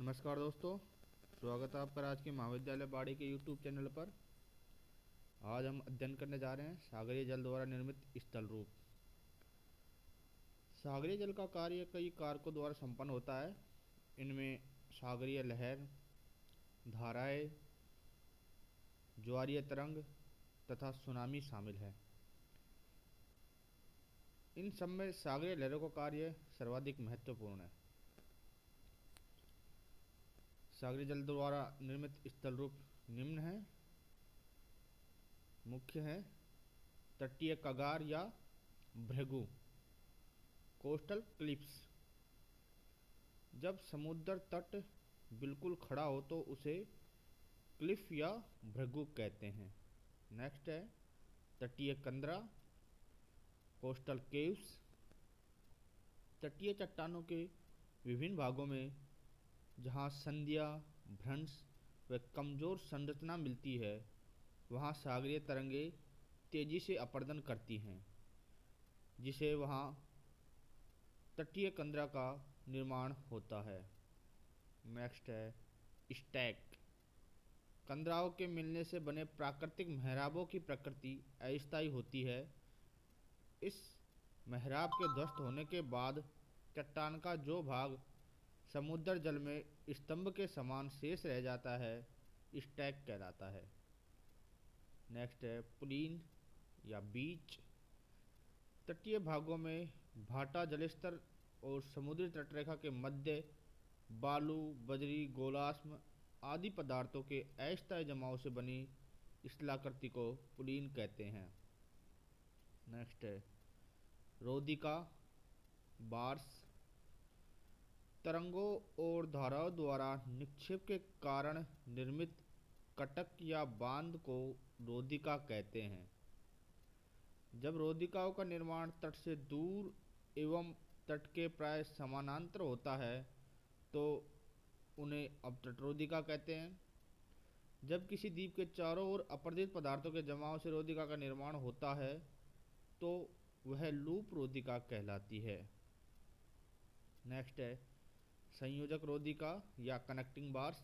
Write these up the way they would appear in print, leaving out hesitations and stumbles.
नमस्कार दोस्तों, स्वागत है आपका आज के महाविद्यालय बाड़ी के YouTube चैनल पर। आज हम अध्ययन करने जा रहे हैं सागरीय जल द्वारा निर्मित स्थल रूप। सागरीय जल का कार्य कई कारकों द्वारा संपन्न होता है। इनमें सागरीय लहर, धाराएं, ज्वारीय तरंग तथा सुनामी शामिल है। इन सब में सागरीय लहरों का कार्य सर्वाधिक महत्वपूर्ण है। सागरीय जल द्वारा निर्मित स्थल रूप निम्न है। मुख्य है तटीय कगार या भृगु, कोस्टल क्लिप्स। जब समुद्र तट बिल्कुल खड़ा हो तो उसे क्लिफ या भृगु कहते हैं। नेक्स्ट है तटीय कंदरा, कोस्टल केव्स। तटीय चट्टानों के विभिन्न भागों में जहाँ संध्या, भ्रंश व कमजोर संरचना मिलती है, वहाँ सागरीय तरंगें तेजी से अपरदन करती हैं, जिसे वहाँ तटीय कंदरा का निर्माण होता है। नेक्स्ट है स्टैक। कंदराओं के मिलने से बने प्राकृतिक मेहराबों की प्रकृति अस्थायी होती है। इस मेहराब के ध्वस्त होने के बाद चट्टान का जो भाग समुद्र जल में स्तंभ के समान शेष रह जाता है, स्टैक कहलाता है। नेक्स्ट है पुलीन या बीच। तटीय भागों में भाटा जलस्तर और समुद्री तटरेखा के मध्य बालू, बजरी, गोलाश्म आदि पदार्थों के अस्थायी जमाव से बनी स्थलाकृति को पुलीन कहते हैं। नेक्स्ट है रोदिका, बार्स। तरंगों और धाराओं द्वारा निक्षेप के कारण निर्मित कटक या बांध को रोदिका कहते हैं। जब रोदिकाओं का निर्माण तट से दूर एवं तट के प्राय समानांतर होता है तो उन्हें अपतटरोदिका कहते हैं। जब किसी द्वीप के चारों ओर अपरदित पदार्थों के जमाव से रोदिका का निर्माण होता है तो वह लूप रोदिका कहलाती है। नेक्स्ट है संयोजक रोदिका या कनेक्टिंग बार्स।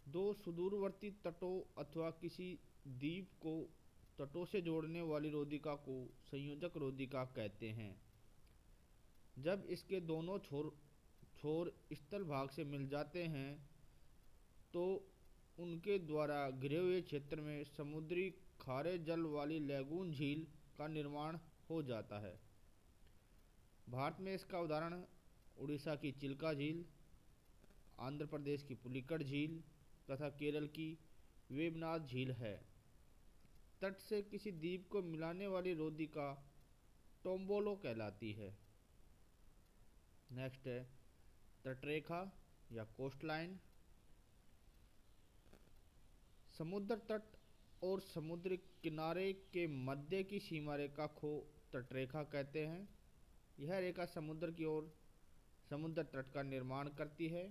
दो सुदूरवर्ती तटों अथवा किसी द्वीप को तटों से जोड़ने वाली रोदिका को संयोजक रोदिका कहते हैं। जब इसके दोनों छोर स्थल भाग से मिल जाते हैं तो उनके द्वारा घिरे हुए क्षेत्र में समुद्री खारे जल वाली लैगून झील का निर्माण हो जाता है। भारत में इसका उदाहरण उड़ीसा की चिल्का झील, आंध्र प्रदेश की पुलिकट झील तथा केरल की वेबनाथ झील है। तट से किसी द्वीप को मिलाने वाली रोदिका टोम्बोलो कहलाती है। नेक्स्ट है तटरेखा या कोस्टलाइन। समुद्र तट और समुद्री किनारे के मध्य की सीमा रेखा को तटरेखा कहते हैं। यह रेखा समुद्र की ओर समुद्र तट का निर्माण करती है।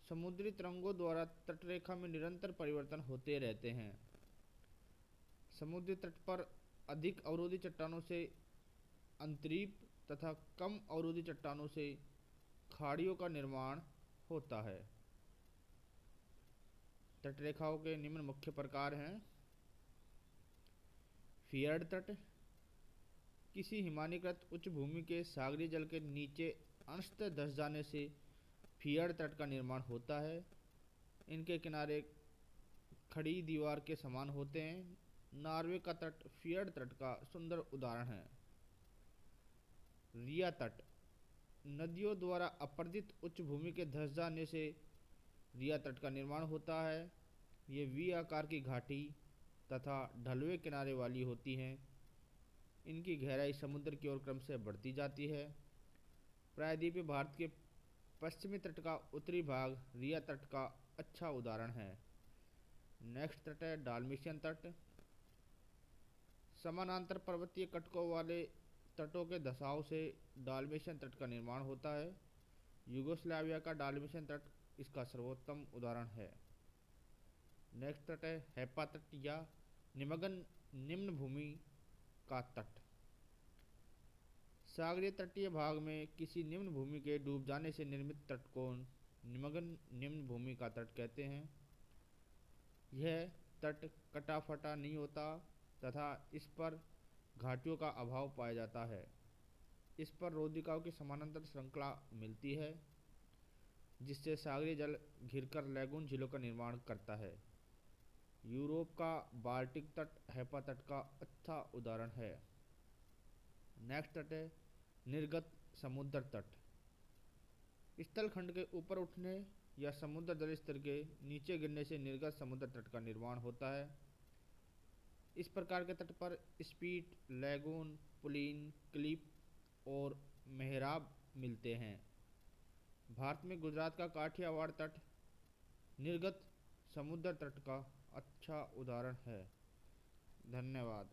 समुद्री तरंगों द्वारा तटरेखा में निरंतर परिवर्तन होते रहते हैं। समुद्री तट पर अधिक अवरोधी चट्टानों से अंतरीप तथा कम अवरोधी चट्टानों से खाड़ियों का निर्माण होता है। तटरेखाओं के निम्न मुख्य प्रकार हैं। फियर्ड तट। किसी हिमानीकृत उच्च भूमि के सागरीय जल के नीचे अंशतः धंस जाने से फियर्ड तट का निर्माण होता है। इनके किनारे खड़ी दीवार के समान होते हैं। नॉर्वे का तट फियर्ड तट का सुंदर उदाहरण है। रिया तट। नदियों द्वारा अपरदित उच्च भूमि के धंस जाने से रिया तट का निर्माण होता है। ये वी आकार की घाटी तथा ढलवे किनारे वाली होती हैं। इनकी गहराई समुद्र की ओर क्रम से बढ़ती जाती है। प्रायद्वीपीय भारत के पश्चिमी तट का उत्तरी भाग रिया तट का अच्छा उदाहरण है। नेक्स्ट तट है डाल्मेशियन तट। समानांतर पर्वतीय कटकों वाले तटों के धंसाव से डाल्मेशियन तट का निर्माण होता है। यूगोस्लाविया का डाल्मेशियन तट इसका सर्वोत्तम उदाहरण है। नेक्स्ट तट है हैप्पा तट या निमग्न निम्न भूमि का तट। सागरीय तटीय भाग में किसी निम्न भूमि के डूब जाने से निर्मित तट को निमग्न निम्न भूमि का तट कहते हैं। यह तट कटा फटा नहीं होता तथा इस पर घाटियों का अभाव पाया जाता है। इस पर रोदिकाओं की समानांतर श्रृंखला मिलती है जिससे सागरीय जल घिरकर लैगून झीलों का निर्माण करता है। यूरोप का बाल्टिक तट हैपा तट का अच्छा उदाहरण है। नेक्स्ट तट है निर्गत समुद्र तट। स्थल खंड के ऊपर उठने या समुद्र जल स्तर के नीचे गिरने से निर्गत समुद्र तट का निर्माण होता है। इस प्रकार के तट पर स्पीट, लैगून, पुलीन, क्लिप और मेहराब मिलते हैं। भारत में गुजरात का काठियावाड़ तट निर्गत समुद्र तट का अच्छा उदाहरण है। धन्यवाद।